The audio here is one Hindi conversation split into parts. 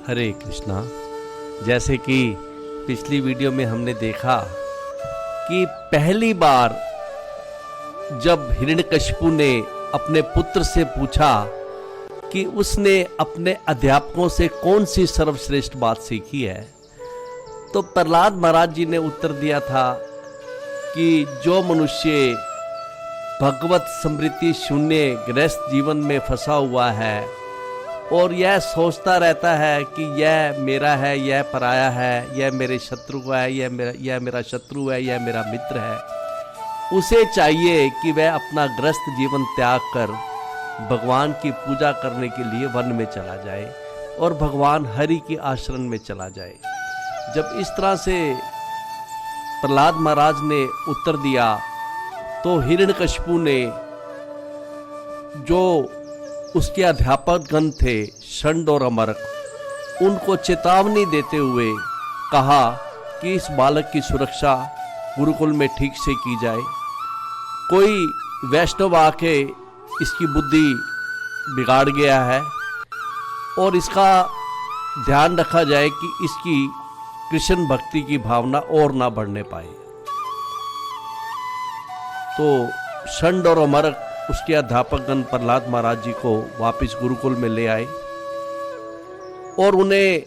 हरे कृष्णा। जैसे कि पिछली वीडियो में हमने देखा कि पहली बार जब हिरण्यकशिपु ने अपने पुत्र से पूछा कि उसने अपने अध्यापकों से कौन सी सर्वश्रेष्ठ बात सीखी है, तो प्रहलाद महाराज जी ने उत्तर दिया था कि जो मनुष्य भगवत स्मृति शून्य गृहस्थ जीवन में फंसा हुआ है और यह सोचता रहता है कि यह मेरा है, यह पराया है, यह मेरे शत्रु का है, यह मेरा शत्रु है, यह मेरा मित्र है, उसे चाहिए कि वह अपना गृहस्थ जीवन त्याग कर भगवान की पूजा करने के लिए वन में चला जाए और भगवान हरि की आश्रम में चला जाए। जब इस तरह से प्रहलाद महाराज ने उत्तर दिया तो हिरण्यकशिपु ने जो उसके अध्यापक गण थे षंड और अमरक, उनको चेतावनी देते हुए कहा कि इस बालक की सुरक्षा गुरुकुल में ठीक से की जाए। कोई वैष्णव आके इसकी बुद्धि बिगाड़ गया है और इसका ध्यान रखा जाए कि इसकी कृष्ण भक्ति की भावना और ना बढ़ने पाए। तो षंड और अमरक उसके अध्यापकगण प्रहलाद महाराज जी को वापस गुरुकुल में ले आए और उन्हें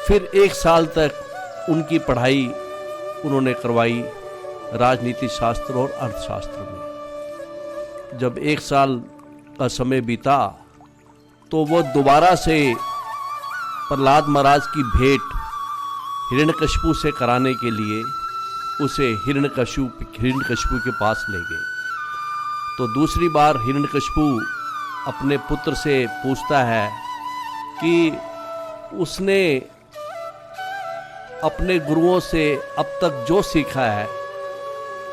फिर 1 साल तक उनकी पढ़ाई उन्होंने करवाई राजनीति शास्त्र और अर्थशास्त्र में। जब 1 साल का समय बीता तो वो दोबारा से प्रहलाद महाराज की भेंट हिरण्यकशिपु से कराने के लिए उसे हिरण्यकशिपु के पास ले गए। तो दूसरी बार हिरण्यकशिपु अपने पुत्र से पूछता है कि उसने अपने गुरुओं से अब तक जो सीखा है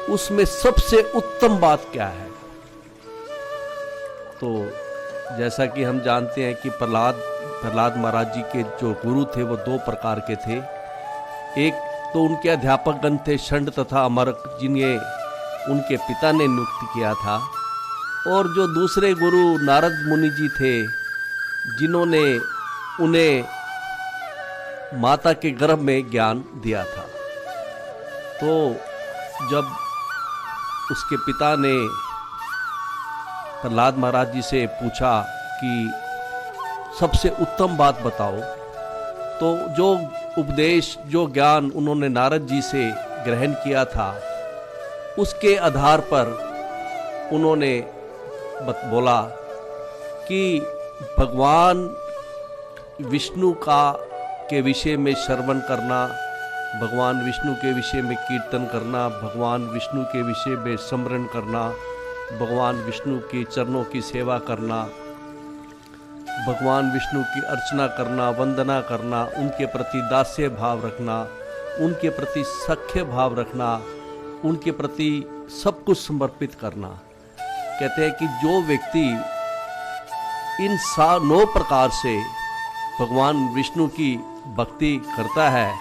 उसमें सबसे उत्तम बात क्या है। तो जैसा कि हम जानते हैं कि प्रहलाद महाराज जी के जो गुरु थे वो 2 प्रकार के थे। एक तो उनके अध्यापकगण थे षंड तथा अमरक, जिन्हें उनके पिता ने नियुक्त किया था, और जो दूसरे गुरु नारद मुनि जी थे जिन्होंने उन्हें माता के गर्भ में ज्ञान दिया था। तो जब उसके पिता ने प्रहलाद महाराज जी से पूछा कि सबसे उत्तम बात बताओ, तो जो उपदेश जो ज्ञान उन्होंने नारद जी से ग्रहण किया था उसके आधार पर उन्होंने बोला कि भगवान विष्णु के विषय में श्रवण करना, भगवान विष्णु के विषय में कीर्तन करना, भगवान विष्णु के विषय में स्मरण करना, भगवान विष्णु के चरणों की सेवा करना, भगवान विष्णु की अर्चना करना, वंदना करना, उनके प्रति दास्य भाव रखना, उनके प्रति सख्य भाव रखना, उनके प्रति सब कुछ समर्पित करना। कहते हैं कि जो व्यक्ति इन 9 प्रकार से भगवान विष्णु की भक्ति करता है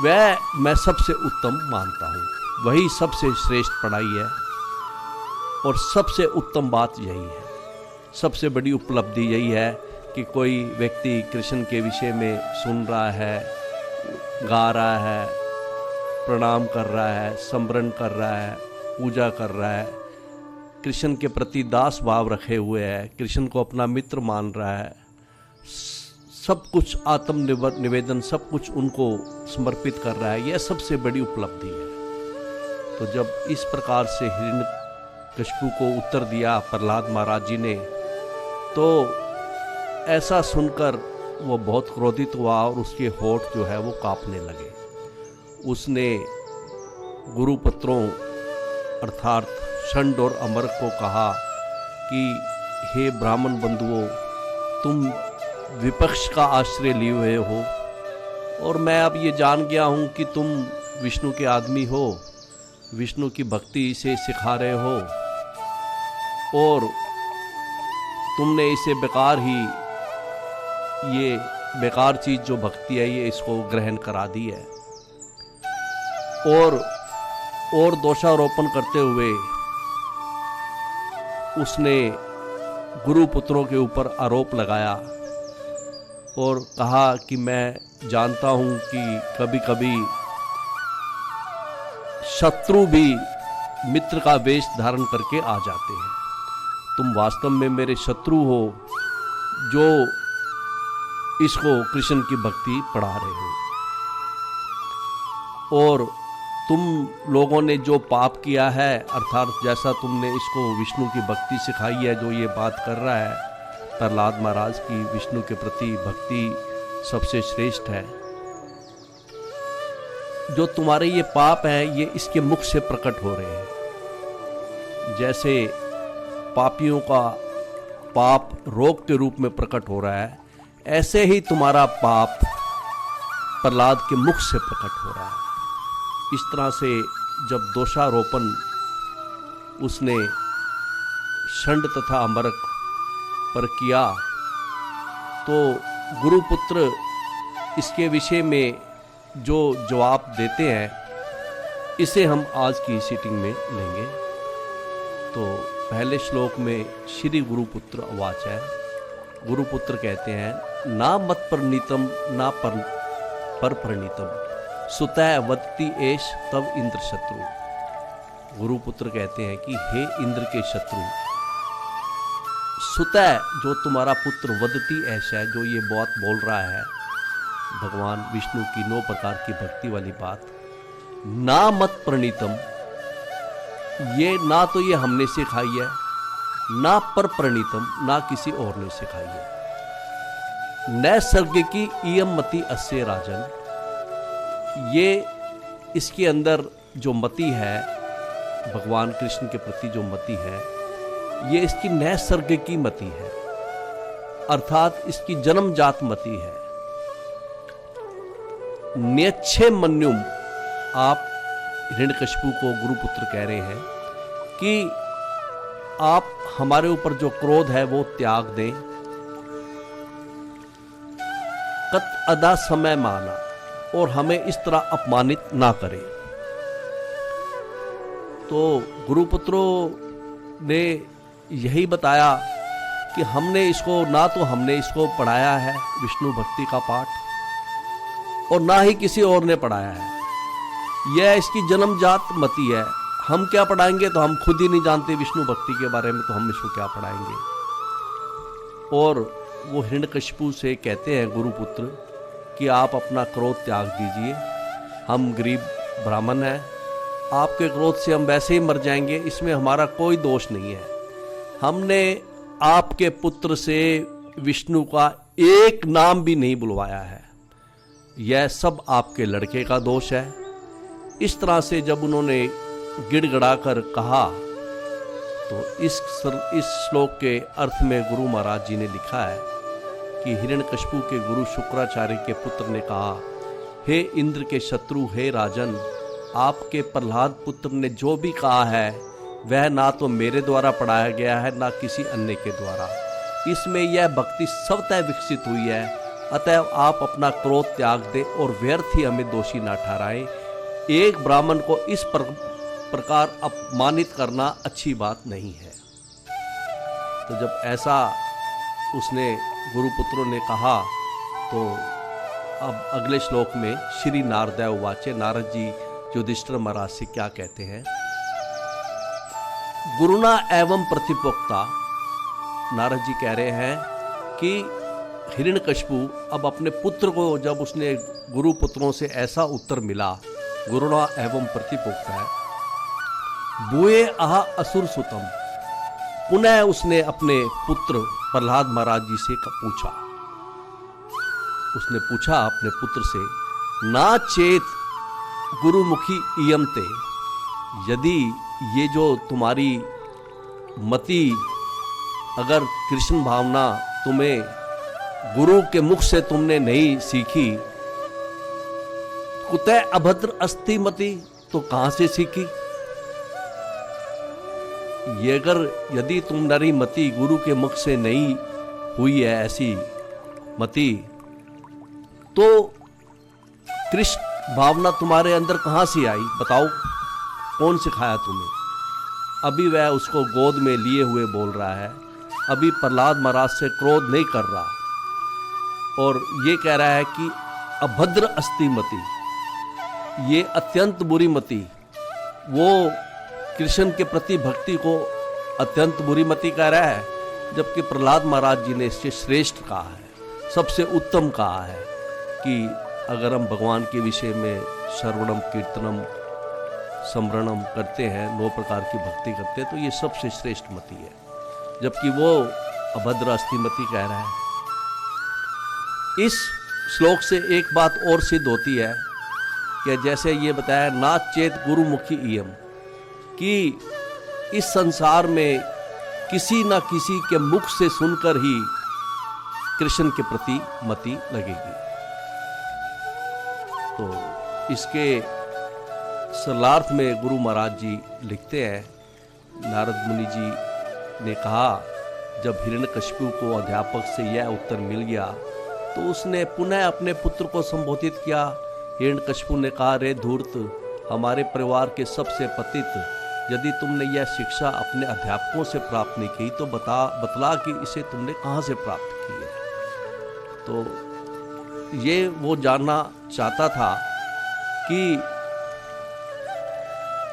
वह मैं सबसे उत्तम मानता हूँ। वही सबसे श्रेष्ठ पढ़ाई है और सबसे उत्तम बात यही है। सबसे बड़ी उपलब्धि यही है कि कोई व्यक्ति कृष्ण के विषय में सुन रहा है, गा रहा है, प्रणाम कर रहा है, स्मरण कर रहा है, पूजा कर रहा है, कृष्ण के प्रति दास भाव रखे हुए है, कृष्ण को अपना मित्र मान रहा है, सब कुछ आत्म निवेदन सब कुछ उनको समर्पित कर रहा है, यह सबसे बड़ी उपलब्धि है। तो जब इस प्रकार से हिरण्यकशिपु को उत्तर दिया प्रहलाद महाराज जी ने, तो ऐसा सुनकर वो बहुत क्रोधित हुआ और उसके होठ जो है वो कांपने लगे। उसने गुरुपुत्रों अर्थात षंड और अमरक को कहा कि हे ब्राह्मण बंधुओं, तुम विपक्ष का आश्रय लिए हुए हो और मैं अब ये जान गया हूँ कि तुम विष्णु के आदमी हो, विष्णु की भक्ति से सिखा रहे हो और तुमने इसे ये बेकार चीज़ जो भक्ति है ये इसको ग्रहण करा दी है। और दोषारोपण करते हुए उसने गुरु पुत्रों के ऊपर आरोप लगाया और कहा कि मैं जानता हूँ कि कभी कभी शत्रु भी मित्र का वेश धारण करके आ जाते हैं। तुम वास्तव में मेरे शत्रु हो जो इसको कृष्ण की भक्ति पढ़ा रहे हो, और तुम लोगों ने जो पाप किया है, अर्थात जैसा तुमने इसको विष्णु की भक्ति सिखाई है, जो ये बात कर रहा है प्रहलाद महाराज की विष्णु के प्रति भक्ति सबसे श्रेष्ठ है, जो तुम्हारे ये पाप हैं ये इसके मुख से प्रकट हो रहे हैं। जैसे पापियों का पाप रोग के रूप में प्रकट हो रहा है, ऐसे ही तुम्हारा पाप प्रहलाद के मुख से प्रकट हो रहा है। इस तरह से जब दोषारोपण उसने षंड तथा अमरक पर किया तो गुरुपुत्र इसके विषय में जो जवाब देते हैं इसे हम आज की सीटिंग में लेंगे। तो पहले श्लोक में श्री गुरुपुत्र वाच है। गुरुपुत्र कहते हैं, ना मत परनीतम ना पर प्रणीतम सुतः वदति एष तव इंद्र शत्रु। गुरुपुत्र कहते हैं कि हे इंद्र के शत्रु, सुतः जो तुम्हारा पुत्र वदति ऐसा है, जो ये बात बोल रहा है भगवान विष्णु की 9 प्रकार की भक्ति वाली बात, ना मत प्रणीतम, ये ना तो ये हमने सिखाई है, ना पर प्रणीतम, ना किसी और ने सिखाई है। नैसर्ग की इयम मति अस्य राजन, ये इसके अंदर जो मति है भगवान कृष्ण के प्रति जो मति है, ये इसकी नैसर्ग की मति है, अर्थात इसकी जन्मजात मति है। न्यच्छे मन्युम, आप हिरण्यकशिपु को गुरुपुत्र कह रहे हैं कि आप हमारे ऊपर जो क्रोध है वो त्याग दें। कत अदा समय माना, और हमें इस तरह अपमानित ना करें। तो गुरुपुत्रों ने यही बताया कि हमने इसको हमने इसको पढ़ाया है विष्णु भक्ति का पाठ, और ना ही किसी और ने पढ़ाया है। यह इसकी जन्मजात मति है। हम क्या पढ़ाएंगे, तो हम खुद ही नहीं जानते विष्णु भक्ति के बारे में, तो हम इसको क्या पढ़ाएंगे। और वो हिरण्यकशिपु से कहते हैं गुरुपुत्र कि आप अपना क्रोध त्याग दीजिए, हम गरीब ब्राह्मण हैं, आपके क्रोध से हम वैसे ही मर जाएंगे, इसमें हमारा कोई दोष नहीं है। हमने आपके पुत्र से विष्णु का एक नाम भी नहीं बुलवाया है, यह सब आपके लड़के का दोष है। इस तरह से जब उन्होंने गिड़गड़ाकर कहा तो इस श्लोक के अर्थ में गुरु महाराज जी ने लिखा है कि हिरण्यकशिपु के गुरु शुक्राचार्य के पुत्र ने कहा, हे इंद्र के शत्रु, हे राजन, आपके प्रहलाद पुत्र ने जो भी कहा है वह ना तो मेरे द्वारा पढ़ाया गया है ना किसी अन्य के द्वारा। इसमें यह भक्ति स्वतः विकसित हुई है, अतः आप अपना क्रोध त्याग दें और व्यर्थ ही हमें दोषी ना ठहराएं। एक ब्राह्मण को इस प्रकार अपमानित करना अच्छी बात नहीं है। तो जब ऐसा उसने गुरुपुत्रों ने कहा तो अब अगले श्लोक में श्री नारद उवाचे, नारद जी युधिष्ठिर महाराज से क्या कहते हैं। गुरुना एवं प्रतिपोक्ता, नारद जी कह रहे हैं कि हिरण्यकशिपु अब अपने पुत्र को, जब उसने गुरुपुत्रों से ऐसा उत्तर मिला, गुरुना एवं प्रतिपोक्ता है, बुए आह असुर सुतम, पुनः उसने अपने पुत्र प्रहलाद महाराज जी से पूछा। उसने पूछा अपने पुत्र से, ना चेत गुरुमुखी इयमते, यदि ये जो तुम्हारी मति, अगर कृष्ण भावना तुम्हें गुरु के मुख से तुमने नहीं सीखी, कुतः अभद्र अस्ति मति, तो कहां से सीखी। ये अगर यदि तुम्हारी मति गुरु के मुख से नहीं हुई है ऐसी मति, तो कृष्ण भावना तुम्हारे अंदर कहां से आई, बताओ, कौन सिखाया तुम्हें। अभी वह उसको गोद में लिए हुए बोल रहा है, अभी प्रहलाद महाराज से क्रोध नहीं कर रहा। और ये कह रहा है कि अभद्र अस्ति मति, ये अत्यंत बुरी मति, वो कृष्ण के प्रति भक्ति को अत्यंत बुरी मति कह रहा है, जबकि प्रहलाद महाराज जी ने इससे श्रेष्ठ कहा है, सबसे उत्तम कहा है कि अगर हम भगवान के विषय में श्रवणम कीर्तनम स्मरणम करते हैं, 9 प्रकार की भक्ति करते हैं, तो ये सबसे श्रेष्ठ मति है, जबकि वो अभद्र अस्थिमति कह रहा है। इस श्लोक से एक बात और सिद्ध होती है कि जैसे ये बताया ना चेत गुरुमुखी इयम, कि इस संसार में किसी न किसी के मुख से सुनकर ही कृष्ण के प्रति मति लगेगी। तो इसके सरलार्थ में गुरु महाराज जी लिखते हैं, नारद मुनि जी ने कहा जब हिरण्यकशिपु को अध्यापक से यह उत्तर मिल गया तो उसने पुनः अपने पुत्र को संबोधित किया। हिरण्यकशिपु ने कहा, रे धूर्त, हमारे परिवार के सबसे पतित, यदि तुमने यह शिक्षा अपने अध्यापकों से प्राप्त नहीं की तो बतला कि इसे तुमने कहाँ से प्राप्त की है। तो ये वो जानना चाहता था कि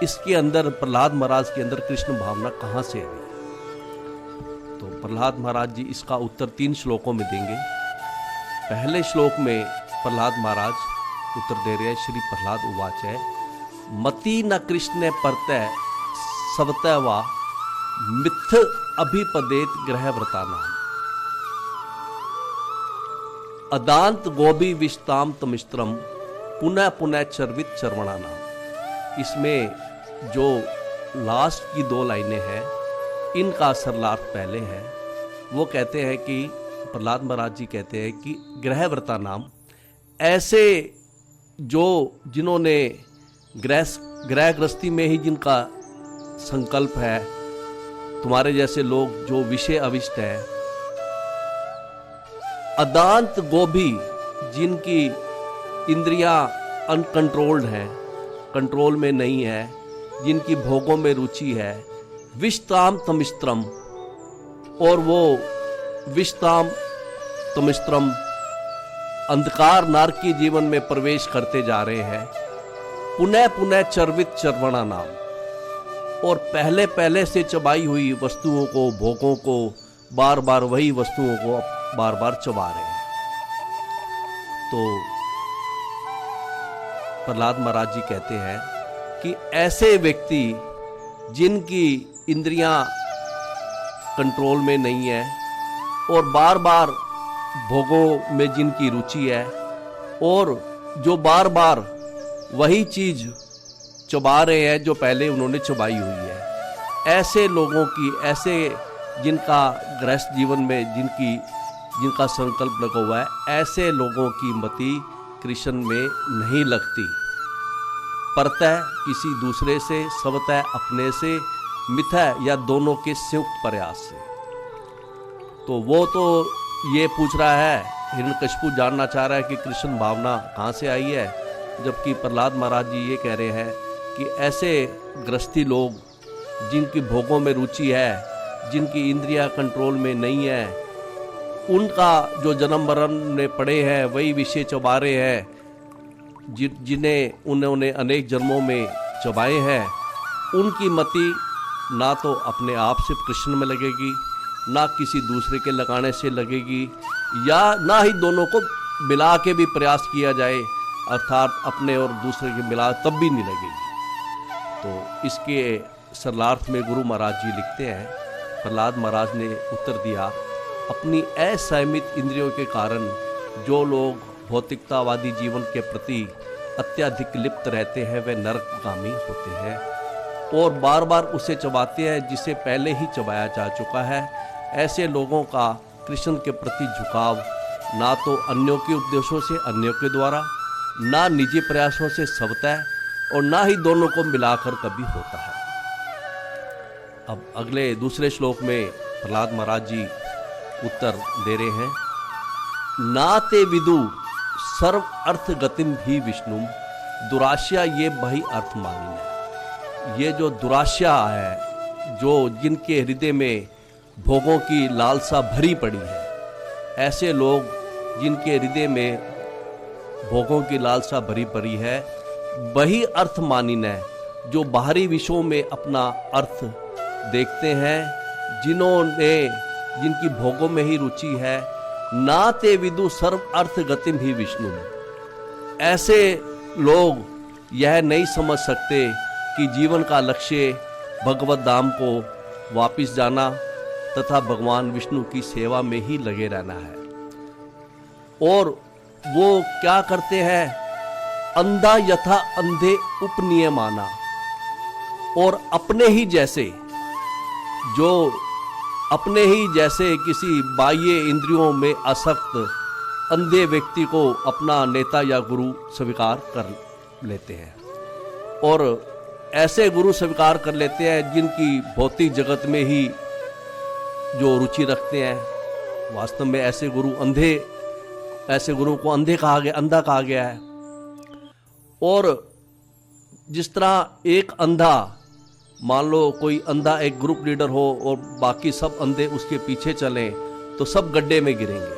इसके अंदर, प्रहलाद महाराज के अंदर कृष्ण भावना कहाँ से आई। तो प्रहलाद महाराज जी इसका उत्तर 3 श्लोकों में देंगे। पहले श्लोक में प्रहलाद महाराज उत्तर दे रहे हैं, श्री प्रहलाद उवाच है, मति न कृष्ण परतः सवतः वा मिथ अभिपदेत ग्रहव्रता नाम अदांत गोभी विष्ताम तमिस्त्रम पुनः पुनः चर्वित चर्वणा नाम। इसमें जो लास्ट की 2 लाइनें हैं, इनका सरलार्थ पहले है। वो कहते हैं कि प्रहलाद महाराज जी कहते हैं कि ग्रहव्रता नाम, ऐसे जो जिन्होंने ग्रह गृहस्थी में ही जिनका संकल्प है, तुम्हारे जैसे लोग जो विषय अविष्ट है, अदांत गोभी, जिनकी इंद्रियां अनकंट्रोल्ड हैं, कंट्रोल में नहीं है, जिनकी भोगों में रुचि है, विष्ताम तमिस्त्रम, और वो विष्ताम तमिस्त्रम अंधकार नारकी जीवन में प्रवेश करते जा रहे हैं, पुनः पुनः चर्वित चर्वणा नाम, और पहले पहले से चबाई हुई वस्तुओं को, भोगों को, बार बार वही वस्तुओं को बार बार चबा रहे हैं। तो प्रहलाद महाराज जी कहते हैं कि ऐसे व्यक्ति जिनकी इंद्रियां कंट्रोल में नहीं है और बार बार भोगों में जिनकी रुचि है, और जो बार बार वही चीज चबा रहे हैं जो पहले उन्होंने चबाई हुई है, ऐसे लोगों की, ऐसे जिनका गृहस्थ जीवन में जिनका संकल्प लगा हुआ है, ऐसे लोगों की मति कृष्ण में नहीं लगती। परतः किसी दूसरे से, स्वतः अपने से, मिथः या दोनों के संयुक्त प्रयास से। तो वो तो ये पूछ रहा है, हिरण्यकशिपु जानना चाह रहा है कि कृष्ण भावना कहाँ से आई है, जबकि प्रहलाद महाराज जी ये कह रहे हैं कि ऐसे गृहस्थी लोग जिनकी भोगों में रुचि है, जिनकी इंद्रियां कंट्रोल में नहीं है, उनका जो जन्म मरण में पड़े हैं वही विषय चबा रहे हैं, जिन्हें उन्होंने अनेक जन्मों में चबाए हैं, उनकी मति ना तो अपने आप से कृष्ण में लगेगी, ना किसी दूसरे के लगाने से लगेगी, या ना ही दोनों को मिला के भी प्रयास किया जाए, अर्थात अपने और दूसरे के मिला, तब भी नहीं लगेगी। तो इसके सरलार्थ में गुरु महाराज जी लिखते हैं, प्रहलाद महाराज ने उत्तर दिया, अपनी असंयमित इंद्रियों के कारण जो लोग भौतिकतावादी जीवन के प्रति अत्यधिक लिप्त रहते हैं वे नरकगामी होते हैं और बार बार उसे चबाते हैं जिसे पहले ही चबाया जा चुका है। ऐसे लोगों का कृष्ण के प्रति झुकाव ना तो अन्यों के उपदेशों से, अन्यों के द्वारा, ना निजी प्रयासों से स्वतः, और ना ही दोनों को मिलाकर कभी होता है। अब अगले दूसरे श्लोक में प्रहलाद महाराज जी उत्तर दे रहे हैं, नाते विदु सर्व अर्थ गतिम भी विष्णु दुराशा ये बही अर्थ मानी। ये जो दुराशा है, जो जिनके हृदय में भोगों की लालसा भरी पड़ी है, ऐसे लोग जिनके हृदय में भोगों की लालसा भरी पड़ी है, वही अर्थ मानिन है जो बाहरी विषयों में अपना अर्थ देखते हैं, जिनकी भोगों में ही रुचि है। ना ते विदु सर्व अर्थ गतिम ही विष्णु। ऐसे लोग यह नहीं समझ सकते कि जीवन का लक्ष्य भगवत धाम को वापिस जाना तथा भगवान विष्णु की सेवा में ही लगे रहना है। और वो क्या करते हैं? अंधा यथा अंधे उपनियमाना, और अपने ही जैसे किसी बाह्य इंद्रियों में आसक्त अंधे व्यक्ति को अपना नेता या गुरु स्वीकार कर लेते हैं, और ऐसे गुरु स्वीकार कर लेते हैं जिनकी भौतिक जगत में ही जो रुचि रखते हैं। वास्तव में ऐसे गुरु को अंधा कहा गया है। और जिस तरह एक अंधा, मान लो कोई अंधा एक ग्रुप लीडर हो और बाकी सब अंधे उसके पीछे चलें तो सब गड्ढे में गिरेंगे।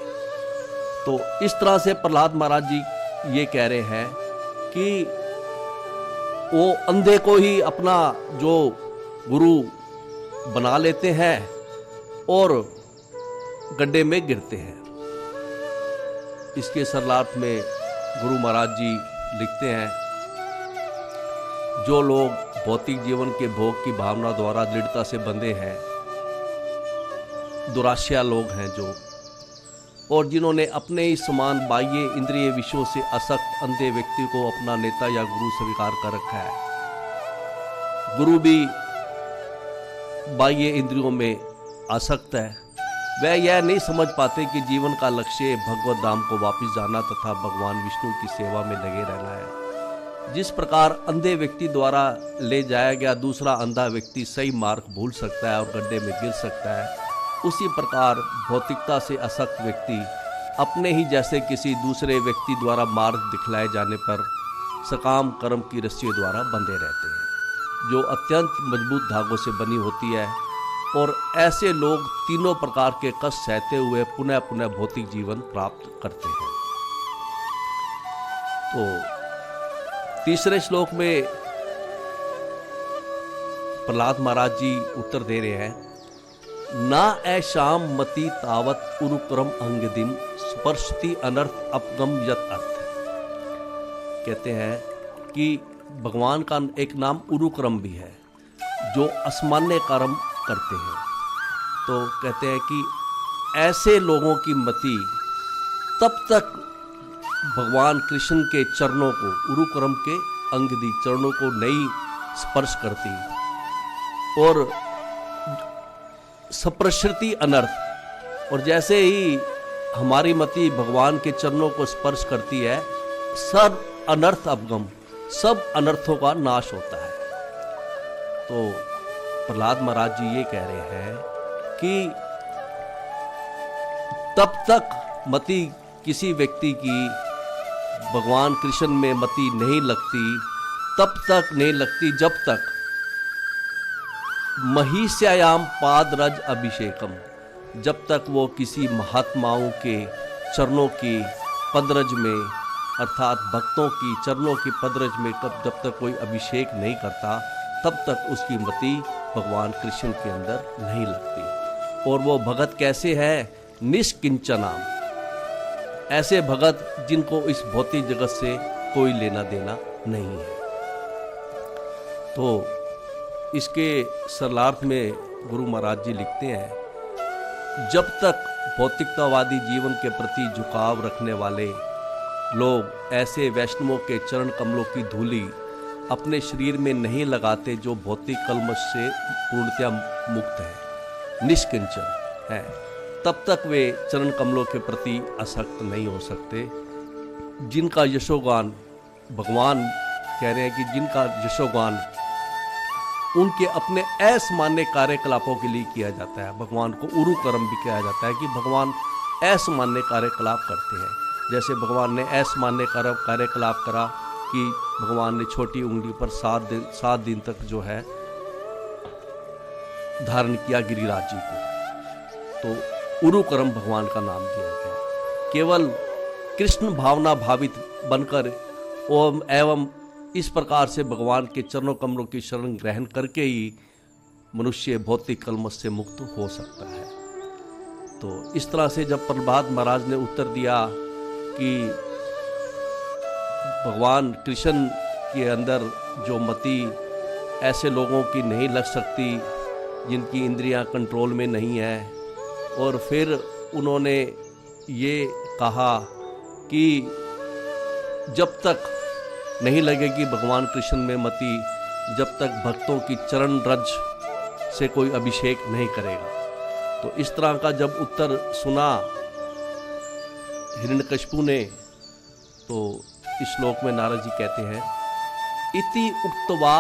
तो इस तरह से प्रहलाद महाराज जी ये कह रहे हैं कि वो अंधे को ही अपना जो गुरु बना लेते हैं और गड्ढे में गिरते हैं। इसके सरलार्थ में गुरु महाराज जी लिखते हैं, जो लोग भौतिक जीवन के भोग की भावना द्वारा दृढ़ता से बंधे हैं, दुराशा लोग हैं जो, और जिन्होंने अपने ही समान बाह्य इंद्रिय विषयों से आसक्त अंधे व्यक्ति को अपना नेता या गुरु स्वीकार कर रखा है। गुरु भी बाह्य इंद्रियों में आसक्त है। वह यह नहीं समझ पाते कि जीवन का लक्ष्य भगवत धाम को वापस जाना तथा भगवान विष्णु की सेवा में लगे रहना है। जिस प्रकार अंधे व्यक्ति द्वारा ले जाया गया दूसरा अंधा व्यक्ति सही मार्ग भूल सकता है और गड्ढे में गिर सकता है, उसी प्रकार भौतिकता से आसक्त व्यक्ति अपने ही जैसे किसी दूसरे व्यक्ति द्वारा मार्ग दिखलाए जाने पर सकाम कर्म की रस्सियों द्वारा बंधे रहते हैं, जो अत्यंत मजबूत धागों से बनी होती है। और ऐसे लोग तीनों प्रकार के कष्ट सहते हुए पुनः पुनः भौतिक जीवन प्राप्त करते हैं। तो तीसरे श्लोक में प्रहलाद महाराज जी उत्तर दे रहे हैं, ना ऐशाम मति तावत उरुक्रम अंगदिम स्पर्शति अनर्थ अपगम यत अर्थ। कहते हैं कि भगवान का एक नाम उरुक्रम भी है, जो असामान्य कर्म करते हैं। तो कहते हैं कि ऐसे लोगों की मति तब तक भगवान कृष्ण के चरणों को, उरुक्रम के अंगदी चरणों को नहीं स्पर्श करती, और सप्रश्रुति अनर्थ, और जैसे ही हमारी मति भगवान के चरणों को स्पर्श करती है, सब अनर्थ अपगम, सब अनर्थों का नाश होता है। तो प्रहलाद महाराज जी ये कह रहे हैं कि तब तक मति किसी व्यक्ति की भगवान कृष्ण में मति नहीं लगती, तब तक नहीं लगती जब तक महिष्यायाम पादरज अभिषेकम, जब तक वो किसी महात्माओं के चरणों की पदरज में, अर्थात भक्तों की चरणों की पदरज में जब तक कोई अभिषेक नहीं करता, तब तक उसकी मति भगवान कृष्ण के अंदर नहीं लगती। और वो भगत कैसे है? निष्किंचना, ऐसे भगत जिनको इस भौतिक जगत से कोई लेना देना नहीं है। तो इसके सरलार्थ में गुरु महाराज जी लिखते हैं, जब तक भौतिकतावादी जीवन के प्रति झुकाव रखने वाले लोग ऐसे वैष्णवों के चरण कमलों की धूली अपने शरीर में नहीं लगाते, जो भौतिक कलमश से पूर्णतया मुक्त है, निष्किंचन है, तब तक वे चरण कमलों के प्रति आसक्त नहीं हो सकते। जिनका यशोगान, भगवान कह रहे हैं कि जिनका यशोगान उनके अपने असामान्य कार्यकलापों के लिए किया जाता है। भगवान को उरु कर्म भी किया जाता है कि भगवान असामान्य कार्यकलाप करते हैं। जैसे भगवान ने असामान्य कार्यकलाप करा कि भगवान ने छोटी उंगली पर 7 दिन तक जो है धारण किया गिरिराज जी को, तो उरु कर्म भगवान का नाम दिया गया। केवल कृष्ण भावना भावित बनकर एवं इस प्रकार से भगवान के चरणों कमलों की शरण ग्रहण करके ही मनुष्य भौतिक कलमश से मुक्त हो सकता है। तो इस तरह से जब प्रहलाद महाराज ने उत्तर दिया कि भगवान कृष्ण के अंदर जो मति ऐसे लोगों की नहीं लग सकती जिनकी इंद्रियां कंट्रोल में नहीं है, और फिर उन्होंने ये कहा कि जब तक नहीं लगेगी भगवान कृष्ण में मति, जब तक भक्तों की चरण रज से कोई अभिषेक नहीं करेगा। तो इस तरह का जब उत्तर सुना हिरण्यकशिपु ने, तो इस श्लोक में नारद जी कहते हैं, इति उक्त्वा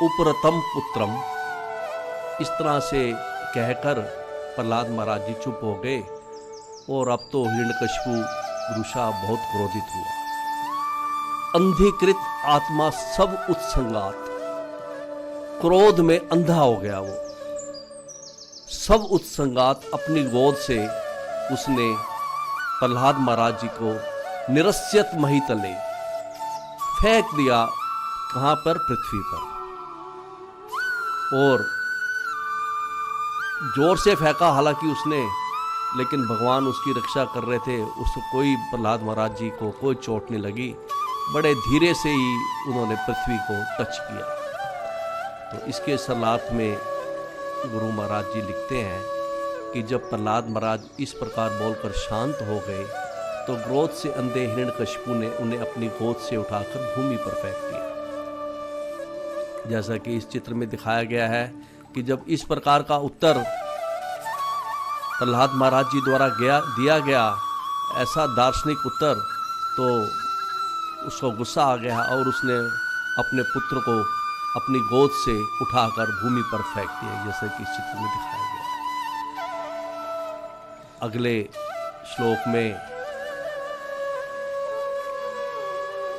उपरतम पुत्रम। इस तरह से कहकर प्रहलाद महाराज जी चुप हो गए, और अब तो हिरण्यकशिपु रुषा बहुत क्रोधित हुआ। अंधीकृत आत्मा सब उत्संगात, क्रोध में अंधा हो गया वो। सब उत्संगात अपनी गोद से उसने प्रहलाद महाराज जी को निरस्यत महितले फेंक दिया। कहाँ पर? पृथ्वी पर। और जोर से फेंका हालांकि उसने, लेकिन भगवान उसकी रक्षा कर रहे थे, उसको कोई, प्रहलाद महाराज जी को कोई चोट नहीं लगी। बड़े धीरे से ही उन्होंने पृथ्वी को टच किया। तो इसके सरलार्थ में गुरु महाराज जी लिखते हैं कि जब प्रहलाद महाराज इस प्रकार बोलकर शांत हो गए, तो क्रोध से अंधे हिरण्यकशिपु ने उन्हें अपनी गोद से उठाकर भूमि पर फेंक दिया। जैसा कि इस चित्र में दिखाया गया है कि जब इस प्रकार का उत्तर प्रहलाद महाराज जी द्वारा दिया गया, ऐसा दार्शनिक उत्तर, तो उसको गुस्सा आ गया और उसने अपने पुत्र को अपनी गोद से उठाकर भूमि पर फेंक दिया, जैसे कि इस चित्र में दिखाया गया है। अगले श्लोक में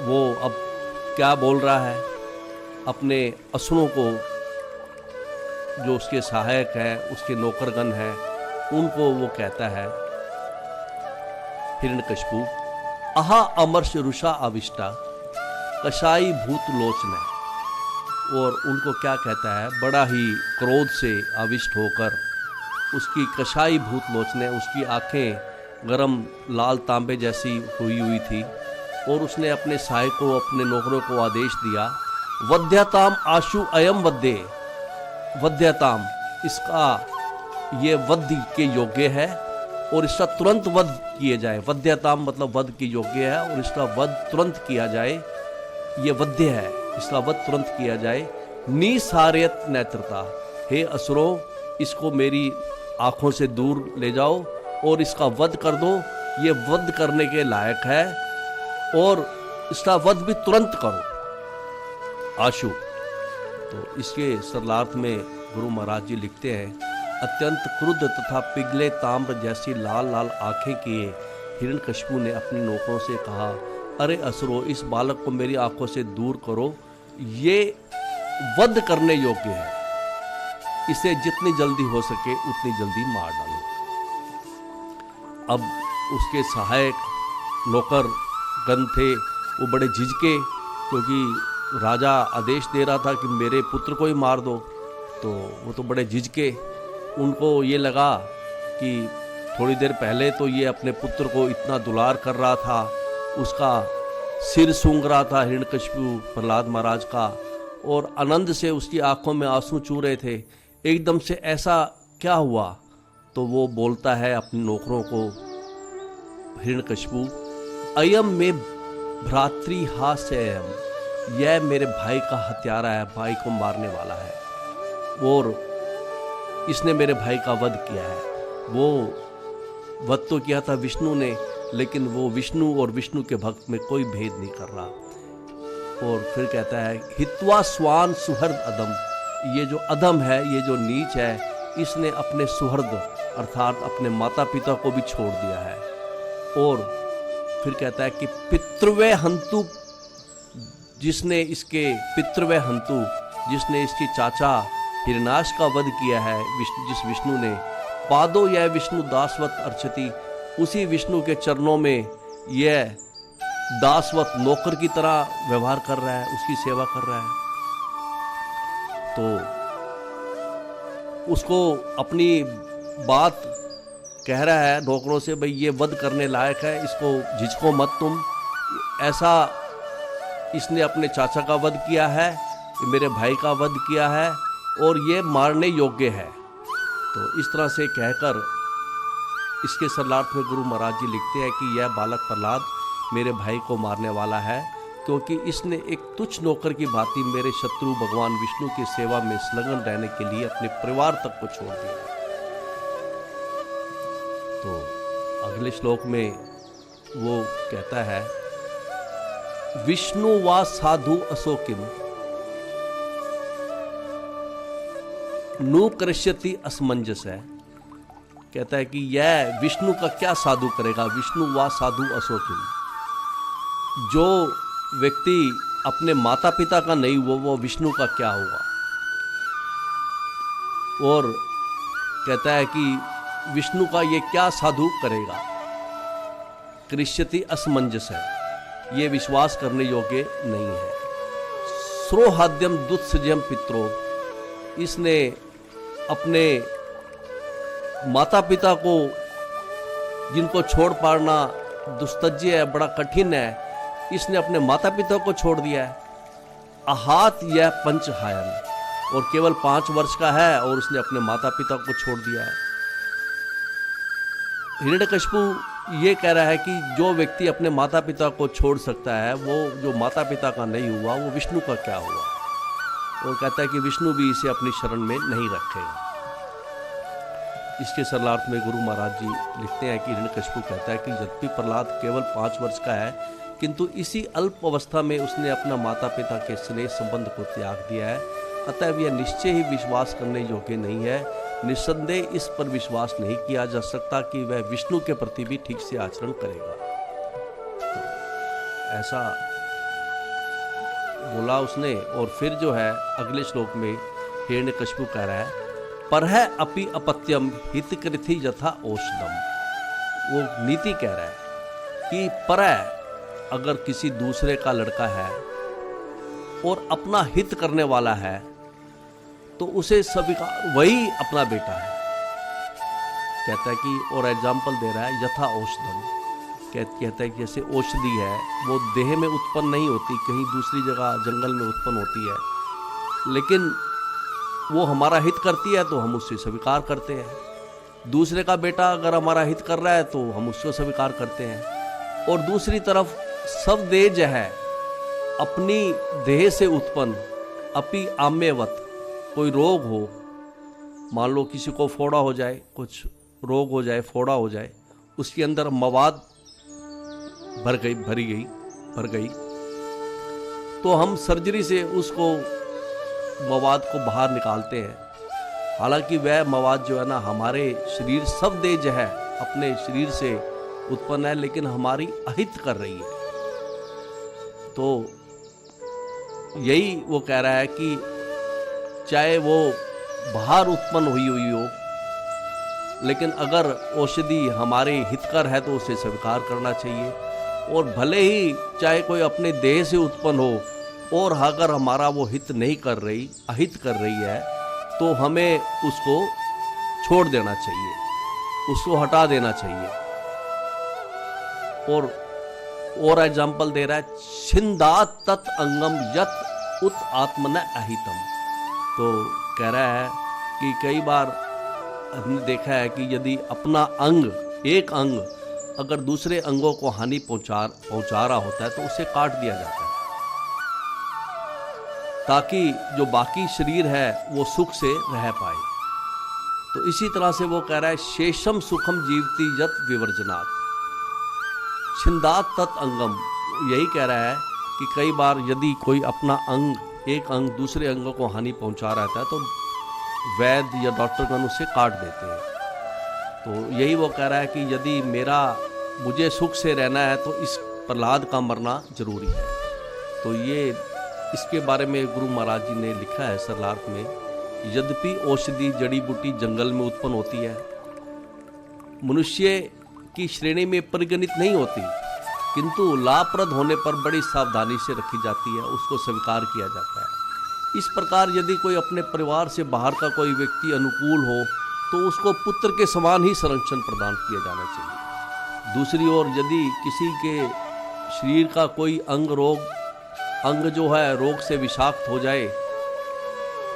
वो अब क्या बोल रहा है, अपने असुरों को, जो उसके सहायक हैं, उसके नौकरगण हैं, उनको वो कहता है, हिरण्यकशिपु अहा अमर्ष रुषा अविष्टा कशाई भूत लोचन। और उनको क्या कहता है, बड़ा ही क्रोध से आविष्ट होकर उसकी कशाई भूत लोचने, उसकी आंखें गरम लाल तांबे जैसी हुई थी, और उसने अपने सहायकों, अपने नौकरों को आदेश दिया, वध्यताम आशु अयम वध्ये। वध्यताम, इसका ये वध के योग्य है और इसका तुरंत वध किए जाए। वध्यताम मतलब वध के योग्य है और इसका वध तुरंत किया जाए। ये वध्य है, इसका वध तुरंत किया जाए। निसार्यत नेत्रता, हे असुरों, इसको मेरी आंखों से दूर ले जाओ और इसका वध कर दो। ये वध करने के लायक है और इसका वध भी तुरंत करो। आशु। तो इसके सरलार्थ में गुरु महाराज जी लिखते हैं, अत्यंत क्रुद्ध तथा पिघले ताम्र जैसी लाल लाल आंखें किए हिरण्यकशिपु ने अपने नौकरों से कहा, अरे असुरों, इस बालक को मेरी आंखों से दूर करो, ये वध करने योग्य है, इसे जितनी जल्दी हो सके उतनी जल्दी मार डालो। अब उसके सहायक नौकर गण थे, वो बड़े झिझके, क्योंकि राजा आदेश दे रहा था कि मेरे पुत्र को ही मार दो, तो वो तो बड़े झिझके। उनको ये लगा कि थोड़ी देर पहले तो ये अपने पुत्र को इतना दुलार कर रहा था, उसका सिर सूंघ रहा था हिरण्यकशिपु प्रहलाद महाराज का, और आनंद से उसकी आंखों में आंसू चू रहे थे। एकदम से ऐसा क्या हुआ? तो वो बोलता है अपने नौकरों को, हिरण्यकशिपु, अयम में भ्रातृहास्ययम, यह मेरे भाई का हत्यारा है, भाई को मारने वाला है, और इसने मेरे भाई का वध किया है। वो वध तो किया था विष्णु ने, लेकिन वो विष्णु और विष्णु के भक्त में कोई भेद नहीं कर रहा। और फिर कहता है, हित्वा स्वान सुहृद अदम, ये जो अदम है, ये जो नीच है, इसने अपने सुहृद अर्थात अपने माता पिता को भी छोड़ दिया है। और फिर कहता है कि पितृव्य हंतु, जिसने इसके पितृव्य हंतु, जिसने इसके चाचा हिरण्याक्ष का वध किया है, जिस विष्णु ने, पादो यह विष्णु दासवत अर्चति, उसी विष्णु के चरणों में यह दासवत नौकर की तरह व्यवहार कर रहा है, उसकी सेवा कर रहा है, तो उसको अपनी बात कह रहा है नौकरों से, भाई ये वध करने लायक है, इसको झिझको मत तुम, ऐसा इसने अपने चाचा का वध किया है, मेरे भाई का वध किया है और ये मारने योग्य है। तो इस तरह से कहकर इसके सरलार्थ में गुरु महाराज जी लिखते हैं कि यह बालक प्रहलाद मेरे भाई को मारने वाला है, क्योंकि इसने एक तुच्छ नौकर की भांति मेरे शत्रु भगवान विष्णु की सेवा में संलग्न रहने के लिए अपने परिवार तक को छोड़ दिया। तो अगले श्लोक में वो कहता है, विष्णु वा साधु असोकिम नु कृष्यति असमंजस है। कहता है कि यह विष्णु का क्या साधु करेगा, विष्णु वा साधु असोकिम। जो व्यक्ति अपने माता पिता का नहीं हुआ वो विष्णु का क्या होगा। और कहता है कि विष्णु का ये क्या साधु करेगा। कृष्यति असमंजस है, ये विश्वास करने योग्य नहीं है। स्रोहाद्यम दुत्सजम पित्रो, इसने अपने माता पिता को जिनको छोड़ पाना दुस्तज्य है, बड़ा कठिन है, इसने अपने माता पिता को छोड़ दिया है। अहात यह पंचहायन, और केवल 5 वर्ष का है और उसने अपने माता पिता को छोड़ दिया है। हिरण्यकशिपु ये कह रहा है कि जो व्यक्ति अपने माता पिता को छोड़ सकता है, वो जो माता पिता का नहीं हुआ वो विष्णु का क्या हुआ। वो कहता है कि विष्णु भी इसे अपनी शरण में नहीं रखेगा। इसके सरलार्थ में गुरु महाराज जी लिखते हैं कि हिरण्यकशिपु कहता है कि यद्यपि प्रहलाद केवल 5 वर्ष का है, किंतु इसी अल्प अवस्था में उसने अपना माता पिता के स्नेह संबंध को त्याग दिया है। अतः यह निश्चय ही विश्वास करने योग्य नहीं है। निस्संदेह इस पर विश्वास नहीं किया जा सकता कि वह विष्णु के प्रति भी ठीक से आचरण करेगा। तो ऐसा बोला उसने। और फिर जो है अगले श्लोक में हिरण्यकशिपु कह रहा है, पर है अपि अपत्यम हितकृति यथा औषधम। वो नीति कह रहा है कि पर अगर किसी दूसरे का लड़का है और अपना हित करने वाला है तो उसे स्वीकार, वही अपना बेटा है। कहता है कि, और एग्जाम्पल दे रहा है, यथा औषधम। कहता है कि जैसे औषधि है वो देह में उत्पन्न नहीं होती, कहीं दूसरी जगह जंगल में उत्पन्न होती है, लेकिन वो हमारा हित करती है तो हम उससे स्वीकार करते हैं। दूसरे का बेटा अगर हमारा हित कर रहा है तो हम उसको स्वीकार करते हैं। और दूसरी तरफ सब देज है अपनी देह से उत्पन्न, अपि आम्यवत, कोई रोग हो, मान लो किसी को फोड़ा हो जाए, कुछ रोग हो जाए, फोड़ा हो जाए, उसके अंदर मवाद भर गई, तो हम सर्जरी से उसको मवाद को बाहर निकालते हैं। हालांकि वह मवाद जो है ना, हमारे शरीर सब देज है अपने शरीर से उत्पन्न है, लेकिन हमारी अहित कर रही है। तो यही वो कह रहा है कि चाहे वो बाहर उत्पन्न हुई हो, लेकिन अगर औषधि हमारे हितकर है तो उसे स्वीकार करना चाहिए। और भले ही चाहे कोई अपने देह से उत्पन्न हो और अगर हमारा वो हित नहीं कर रही, अहित कर रही है, तो हमें उसको छोड़ देना चाहिए, उसको हटा देना चाहिए। और एग्जाम्पल दे रहा है, छिंदात तत् अंगम यत उत आत्मन अहितम। तो कह रहा है कि कई बार हमने देखा है कि यदि अपना अंग, एक अंग अगर दूसरे अंगों को हानि पहुंचा रहा होता है तो उसे काट दिया जाता है, ताकि जो बाकी शरीर है वो सुख से रह पाए। तो इसी तरह से वो कह रहा है, शेषम सुखम जीवती यत विवर्जनात् छिंदात तत् अंगम। यही कह रहा है कि कई बार यदि कोई अपना अंग, एक अंग दूसरे अंगों को हानि पहुंचा रहता है तो वैद्य या डॉक्टरगण उसे काट देते हैं। तो यही वो कह रहा है कि यदि मुझे सुख से रहना है तो इस प्रहलाद का मरना जरूरी है। तो ये इसके बारे में गुरु महाराज जी ने लिखा है सरलार्थ में, यद्यपि औषधि जड़ी बूटी जंगल में उत्पन्न होती है, मनुष्य की श्रेणी में परिगणित नहीं होती, किंतु लाभप्रद होने पर बड़ी सावधानी से रखी जाती है, उसको स्वीकार किया जाता है। इस प्रकार यदि कोई अपने परिवार से बाहर का कोई व्यक्ति अनुकूल हो तो उसको पुत्र के समान ही संरक्षण प्रदान किया जाना चाहिए। दूसरी ओर यदि किसी के शरीर का कोई अंग जो है रोग से विषाक्त हो जाए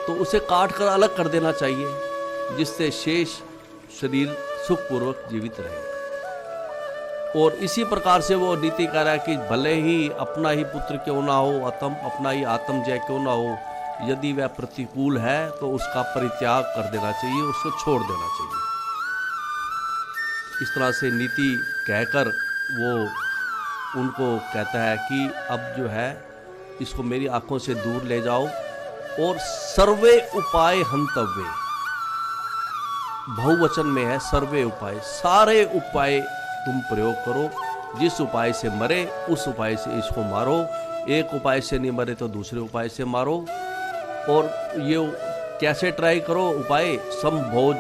तो उसे काट कर अलग कर देना चाहिए, जिससे शेष शरीर सुखपूर्वक जीवित रहे। और इसी प्रकार से वो नीति कह रहा है कि भले ही अपना ही पुत्र क्यों ना हो, अपना ही आत्म जय क्यों ना हो, यदि वह प्रतिकूल है तो उसका परित्याग कर देना चाहिए, उसको छोड़ देना चाहिए। इस तरह से नीति कहकर वो उनको कहता है कि अब जो है इसको मेरी आंखों से दूर ले जाओ और सर्वे उपाय हंतव्य, बहुवचन में है सर्वे उपाय, सारे उपाय तुम प्रयोग करो, जिस उपाय से मरे उस उपाय से इसको मारो, एक उपाय से नहीं मरे तो दूसरे उपाय से मारो। और ये कैसे ट्राई करो उपाय? समभोज,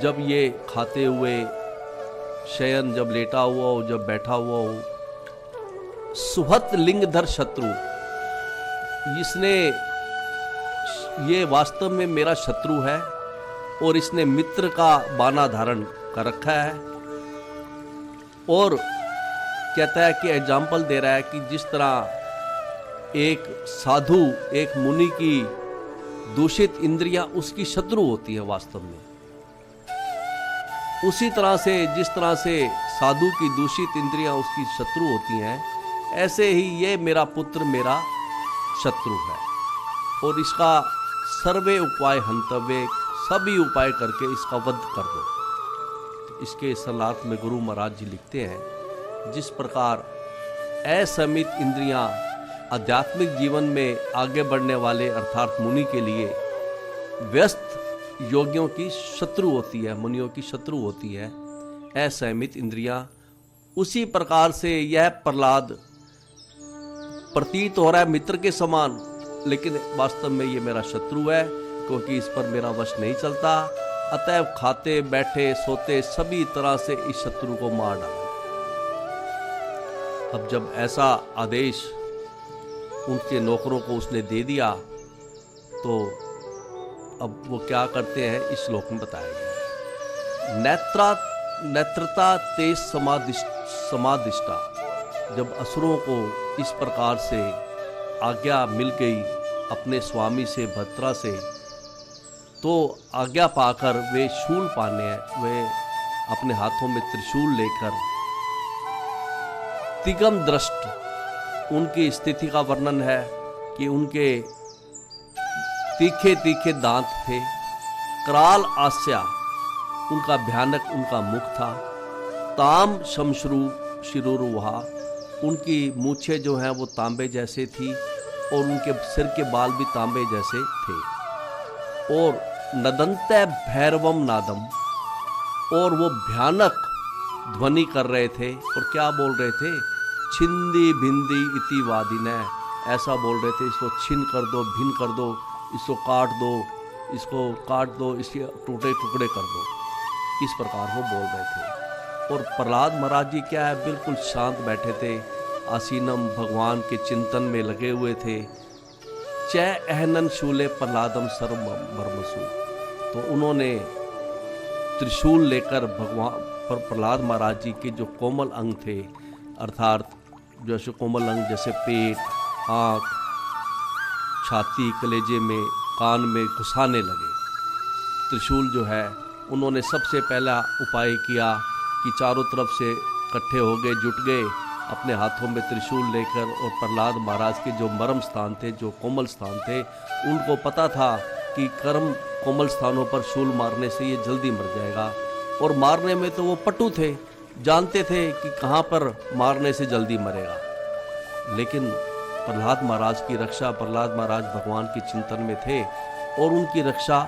जब ये खाते हुए, शयन जब लेटा हुआ हो, जब बैठा हुआ हो, सुहत लिंगधर शत्रु, इसने ये वास्तव में मेरा शत्रु है और इसने मित्र का बाना धारण कर रखा है। और कहता है कि एग्जाम्पल दे रहा है कि जिस तरह एक साधु, एक मुनि की दूषित इंद्रियां उसकी शत्रु होती है वास्तव में, उसी तरह से जिस तरह से साधु की दूषित इंद्रियां उसकी शत्रु होती हैं, ऐसे ही ये मेरा पुत्र मेरा शत्रु है। और इसका सर्वे उपाय हंतव्य, सभी उपाय करके इसका वध कर दो। तो इसके सलात में गुरु महाराज जी लिखते हैं, जिस प्रकार असमित इंद्रियां आध्यात्मिक जीवन में आगे बढ़ने वाले अर्थात मुनि के लिए व्यस्त योगियों की शत्रु होती है, मुनियों की शत्रु होती है असमित इंद्रियां, उसी प्रकार से यह प्रहलाद प्रतीत हो रहा है मित्र के समान, लेकिन वास्तव में ये मेरा शत्रु है, क्योंकि इस पर मेरा वश नहीं चलता। अतएव खाते बैठे सोते सभी तरह से इस शत्रु को मार डाला। अब जब ऐसा आदेश उनके नौकरों को उसने दे दिया तो अब वो क्या करते हैं इस श्लोक में बताया गया है। नेत्रता तेज समादिष्टा, जब असुरों को इस प्रकार से आज्ञा मिल गई अपने स्वामी से, भद्रा से, तो आज्ञा पाकर वे शूल पाने, वे अपने हाथों में त्रिशूल लेकर तिगम दृष्ट, उनकी स्थिति का वर्णन है कि उनके तीखे तीखे दांत थे, कराल आस्या, उनका भयानक उनका मुख था, ताम शमश्रु शिरोरुहा, उनकी मूछें जो हैं वो तांबे जैसे थी और उनके सिर के बाल भी तांबे जैसे थे। और नदंत भैरवम नादम, और वो भयानक ध्वनि कर रहे थे और क्या बोल रहे थे, छिंदी भिंदी इति वादिने, ऐसा बोल रहे थे इसको छिन कर दो, भिन कर दो, इसको काट दो, इसको काट दो, इसके टुकड़े टुकड़े कर दो, इस प्रकार वो बोल रहे थे। और प्रहलाद महाराज जी क्या है, बिल्कुल शांत बैठे थे, आसीनम भगवान के चिंतन में लगे हुए थे। चै अहनन शूले प्रहलादम सर्व मर्मसु, तो उन्होंने त्रिशूल लेकर भगवान प्रहलाद महाराज जी के जो कोमल अंग थे, अर्थात जैसे कोमल अंग जैसे पेट, आँख, छाती, कलेजे में, कान में घुसाने लगे। त्रिशूल जो है उन्होंने सबसे पहला उपाय किया कि चारों तरफ से इकट्ठे हो गए, जुट गए, अपने हाथों में त्रिशूल लेकर, और प्रहलाद महाराज के जो मर्म स्थान थे, जो कोमल स्थान थे, उनको पता था कि कर्म कोमल स्थानों पर शूल मारने से ये जल्दी मर जाएगा। और मारने में तो वो पटु थे, जानते थे कि कहाँ पर मारने से जल्दी मरेगा। लेकिन प्रहलाद महाराज की रक्षा, प्रहलाद महाराज भगवान के चिंतन में थे और उनकी रक्षा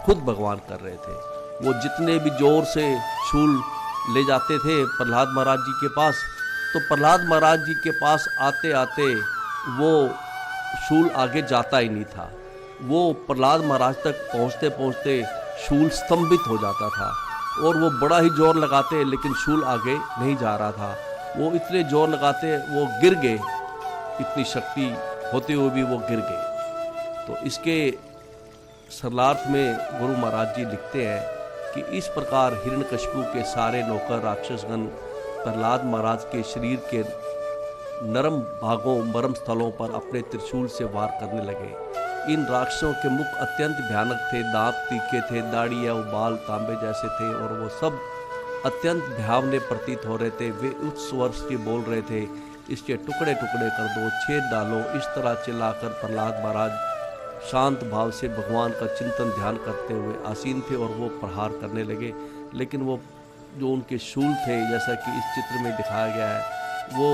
खुद भगवान कर रहे थे। वो जितने भी जोर से शूल ले जाते थे प्रहलाद महाराज जी के पास, तो प्रहलाद महाराज जी के पास आते आते वो शूल आगे जाता ही नहीं था। वो प्रहलाद महाराज तक पहुँचते पहुँचते शूल स्तंभित हो जाता था और वो बड़ा ही जोर लगाते, लेकिन शूल आगे नहीं जा रहा था। वो इतने जोर लगाते वो गिर गए, इतनी शक्ति होते हुए भी वो गिर गए। तो इसके सरलार्थ में गुरु महाराज जी लिखते हैं कि इस प्रकार हिरण्यकशिपु के सारे नौकर राक्षसगण प्रहलाद महाराज के शरीर के नरम भागों मरम स्थलों पर अपने त्रिशूल से वार करने लगे। इन राक्षसों के मुख अत्यंत भयानक थे, दांत तीखे थे, दाढ़ी या बाल तांबे जैसे थे और वो सब अत्यंत भयावने प्रतीत हो रहे थे। वे उच्च स्वर से बोल रहे थे, इसके टुकड़े टुकड़े कर दो, छेद डालो। इस तरह चिल्लाकर प्रहलाद महाराज शांत भाव से भगवान का चिंतन ध्यान करते हुए आसीन थे और वो प्रहार करने लगे। लेकिन वो जो उनके शूल थे, जैसा कि इस चित्र में दिखाया गया है, वो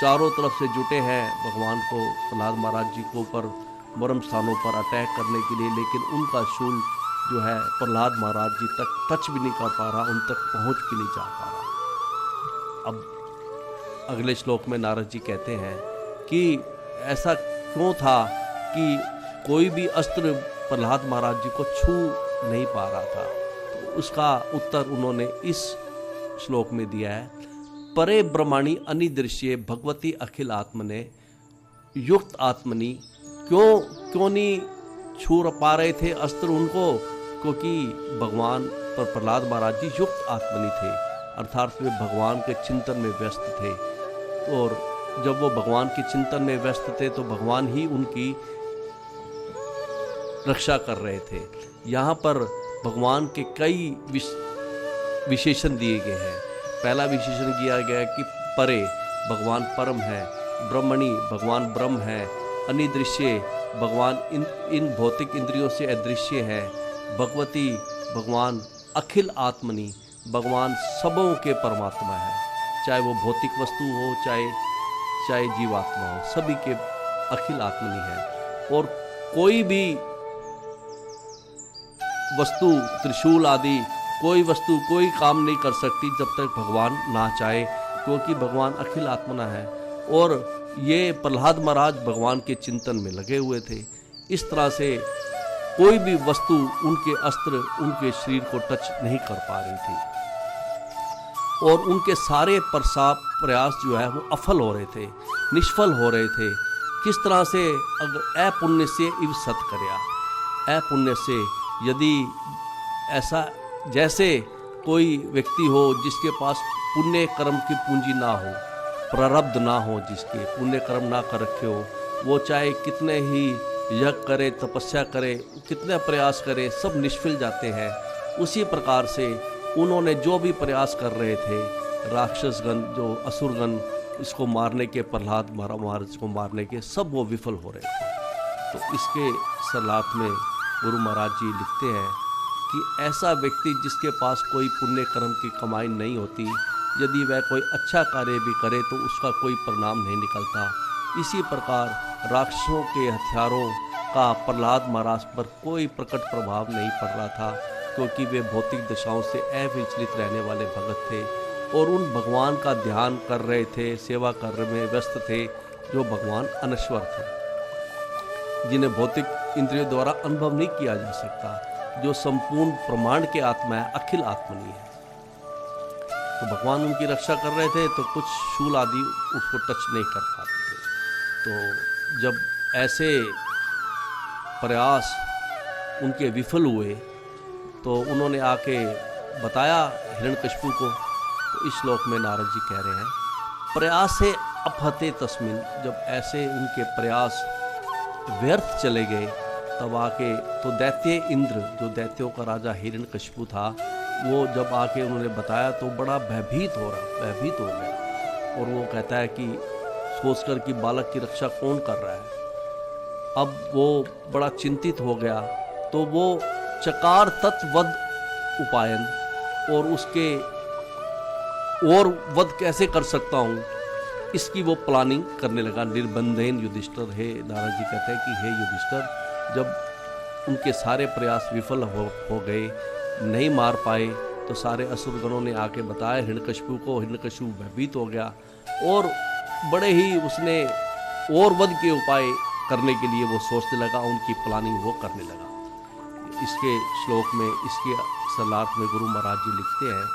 चारों तरफ से जुटे हैं भगवान को, प्रहलाद महाराज जी को ऊपर मरम स्थानों पर अटैक करने के लिए। लेकिन उनका शूल जो है प्रहलाद महाराज जी तक टच भी नहीं कर पा रहा, उन तक पहुंच भी नहीं जा पा रहा। अब अगले श्लोक में नारद जी कहते हैं कि ऐसा क्यों था कि कोई भी अस्त्र प्रहलाद महाराज जी को छू नहीं पा रहा था। तो उसका उत्तर उन्होंने इस श्लोक में दिया है, परे ब्रह्माणी अनिदृश्य भगवती अखिल आत्मने युक्त आत्मनि। क्यों नहीं छू पा रहे थे अस्त्र उनको? क्योंकि भगवान पर प्रहलाद महाराज जी युक्त आत्मनि थे, अर्थात वे भगवान के चिंतन में व्यस्त थे। और जब वो भगवान के चिंतन में व्यस्त थे तो भगवान ही उनकी रक्षा कर रहे थे। यहाँ पर भगवान के कई विशेषण दिए गए हैं। पहला विशेषण किया गया है कि परे भगवान परम है, ब्रह्मणी भगवान ब्रह्म है, अनिदृश्य भगवान इन भौतिक इंद्रियों से अदृश्य है, भगवती भगवान अखिल आत्मनि भगवान सबों के परमात्मा है, चाहे वो भौतिक वस्तु हो चाहे जीवात्मा हो, सभी के अखिल आत्मनि है। और कोई भी वस्तु त्रिशूल आदि कोई वस्तु कोई काम नहीं कर सकती जब तक भगवान ना चाहे, क्योंकि भगवान अखिल आत्मना है। और ये प्रहलाद महाराज भगवान के चिंतन में लगे हुए थे। इस तरह से कोई भी वस्तु उनके अस्त्र उनके शरीर को टच नहीं कर पा रही थी और उनके सारे प्रयास जो है वो अफल हो रहे थे, निष्फल हो रहे थे। किस तरह से? अगर अपुण्य से इव सत करया, अपुण्य से यदि ऐसा जैसे कोई व्यक्ति हो जिसके पास पुण्य कर्म की पूंजी ना हो, प्रारब्ध ना हो, जिसके पुण्य कर्म ना कर रखे हो, वो चाहे कितने ही यज्ञ करे, तपस्या करे, कितने प्रयास करे, सब निष्फल जाते हैं। उसी प्रकार से उन्होंने जो भी प्रयास कर रहे थे, राक्षसगण जो असुरगण इसको मारने के, प्रहलाद महाराज को मारने के, सब वो विफल हो रहे थे। तो इसके सरलार्थ में गुरु महाराज जी लिखते हैं कि ऐसा व्यक्ति जिसके पास कोई पुण्य कर्म की कमाई नहीं होती, यदि वह कोई अच्छा कार्य भी करे तो उसका कोई परिणाम नहीं निकलता। इसी प्रकार राक्षसों के हथियारों का प्रहलाद महाराज पर कोई प्रकट प्रभाव नहीं पड़ रहा था, क्योंकि वे भौतिक दशाओं से अविचलित रहने वाले भगत थे और उन भगवान का ध्यान कर रहे थे, सेवा करने में व्यस्त थे, जो भगवान अनश्वर थे, जिन्हें भौतिक इंद्रियों द्वारा अनुभव नहीं किया जा सकता, जो संपूर्ण ब्रह्मांड के आत्मा है, अखिल आत्मनी है। तो भगवान उनकी रक्षा कर रहे थे तो कुछ शूल आदि उसको टच नहीं कर पाते थे। तो जब ऐसे प्रयास उनके विफल हुए तो उन्होंने आके बताया हिरण्यकशिपु को। तो इस श्लोक में नारद जी कह रहे हैं, प्रयास से अपहते तस्मिन, जब ऐसे उनके प्रयास व्यर्थ चले गए तब आके तो दैत्य इंद्र, जो दैत्यों का राजा हिरण्यकशिपु था, वो जब आके उन्होंने बताया तो बड़ा भयभीत हो गया। और वो कहता है कि सोचकर कि बालक की रक्षा कौन कर रहा है। अब वो बड़ा चिंतित हो गया तो वो चकार तत्वद उपायन, और उसके और वध कैसे कर सकता हूँ, इसकी वो प्लानिंग करने लगा। निर्बंधेन युधिष्ठिर, हे नारद जी कहते हैं कि हे युधिष्ठिर, जब उनके सारे प्रयास विफल हो गए, नहीं मार पाए, तो सारे असुरगणों ने आके बताया हिरण्यकशिपु को। हिरण्यकशिपु भयभीत हो गया और बड़े ही उसने और वध के उपाय करने के लिए वो सोचने लगा, उनकी प्लानिंग वो करने लगा। इसके श्लोक में, इसके सरलार्थ में गुरु महाराज जी लिखते हैं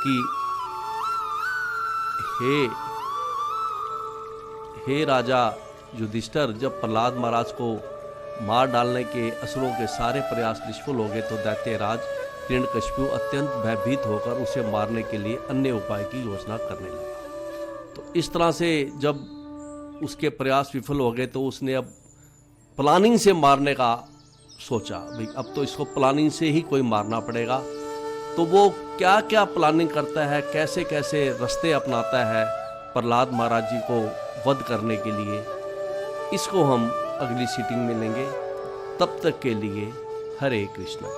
कि हे हे राजा युधिष्ठिर, जब प्रहलाद महाराज को मार डालने के असुरों के सारे प्रयास निष्फल हो गए तो दैत्यराज हिरण्यकशिपु अत्यंत भयभीत होकर उसे मारने के लिए अन्य उपाय की योजना करने लगा। तो इस तरह से जब उसके प्रयास विफल हो गए तो उसने अब प्लानिंग से मारने का सोचा, भाई अब तो इसको प्लानिंग से ही कोई मारना पड़ेगा। तो वो क्या क्या प्लानिंग करता है, कैसे कैसे रास्ते अपनाता है प्रहलाद महाराज जी को वध करने के लिए, इसको हम अगली सीटिंग में लेंगे। तब तक के लिए हरे कृष्णा।